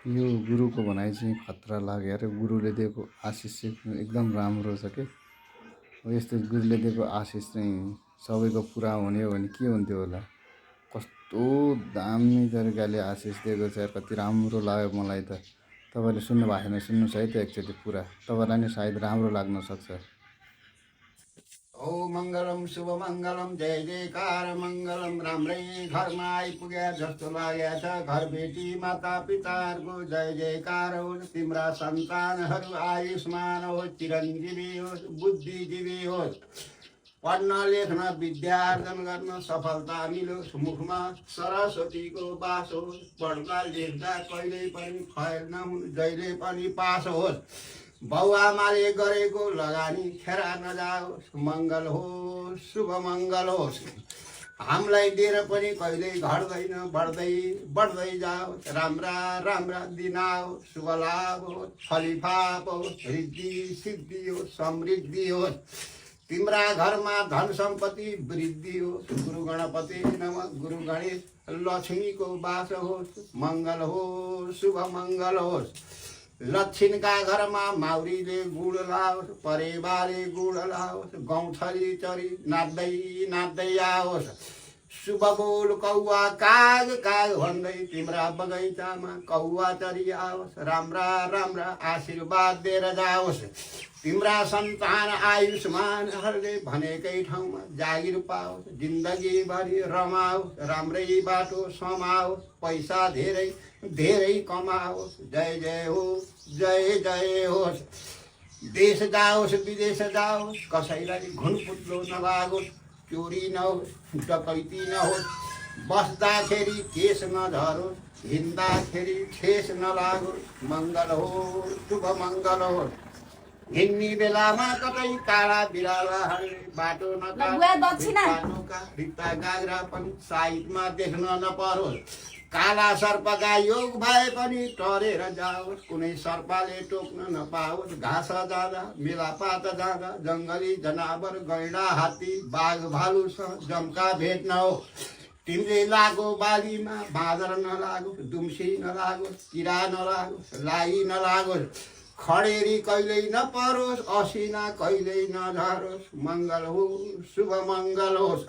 यो गुरुको भनाइ चाहिँ खतरा लाग्यो अरे। गुरुले दिएको आशिष चाहिँ एकदम राम्रो छ के। यस्तो गुरुले दिएको आशिष चाहिँ सबैको पुरा हुने हो भने के हुन्थ्यो होला। कस्तो दामी तरिकाले आशिष दिएको छ यार, कति राम्रो लाग्यो मलाई त। तपाईँले सुन्नु भएको छैन, सुन्नुहोस् है त एकचोटि पुरा, तपाईँलाई नि सायद राम्रो लाग्न सक्छ। ओ मङ्गलम शुभ मङ्गलम, जय जयकार मङ्गलम। राम्रै घरमा आइपुग्या जस्तो लाग्या छ। घर बेटी माता पिताहरूको जय जयकार होस्। तिम्रा सन्तानहरू आयुष्मान होस्, चिरञ्जीवी होस्, बुद्धिजीवी होस्। पढ्न लेख्न विद्यार्जन गर्न सफलता मिलोस्। मुखमा सरस्वतीको बास होस्। पढ्दा लेख्दा कहिल्यै पनि फैल नहुन्, जहिले पनि पास होस्। बाउआमाले गरेको लगानी खेरा नजाओस्। मङ्गल होस्, शुभ मङ्गल होस्। हामीलाई दिएर पनि कहिल्यै घट्दैन, बढ्दै बढ्दै जाओस्। राम्रा राम्रा दिन आओस्, शुभ लाभ होस्, फलिफाप होस्, रिद्धि सिद्धि होस्, समृद्धि होस्। तिम्रा घरमा धन सम्पत्ति वृद्धि होस्। गुरु गणपति नमः। गुरु गणेश लक्ष्मीको वास होस्। मङ्गल होस्, शुभ मङ्गल होस्। लक्ष्मीका घरमा माउरीले गुड लाओस्, परेवाले गुड लाओस्। गौँथली चरी नाच्दै नाच्दै आओस्। शुभ बोल कौवा काग काग भन्दै तिम्रा बगैँचामा कौवा चरी आओस्। राम्रा राम्रा आशीर्वाद दिएर जाओस्। तिम्रा सन्तान आयुष्मानहरूले भनेकै ठाउँमा जागिर पाओस्। जिन्दगीभरि रमाओस्। राम्रै बाटो समाओस्। पैसा धेरै धेरै कमाओस्। जय जय होस्, जय जय होस्। देश जाओस्, विदेश जाओस्, कसैलाई घुनपुत्लो नलागोस्। चोरी नहोस्, डकैती नहोस्। बस्दाखेरि केस नझरोस्, हिँड्दाखेरि ठेस नलागोस्। मङ्गल होस्, शुभ मङ्गल होस्। हिँड्ने बेलामा कतै काला बिरालाहरूले बाटो नकाटोका रित्ता गाग्रा पनि साइडमा देख्न नपरोस्। काला सर्पका योग भए पनि टरेर जाओस्। कुनै सर्पले टोक्न नपाओस्। घाँस जाँदा, मेलापात जाँदा जङ्गली जनावर गैँडा हात्ती बाघ भालुसँग जम्का भेट नहोस्। तिमीले लागो बालीमा बाँदर नलागोस्, दुम्सी नलागोस्, किरा नलागोस्, लाई नलागोस्। खडेरी कहिल्यै नपरोस्, असिना कहिल्यै नझरोस्। मङ्गल होस्, शुभ मङ्गल होस्।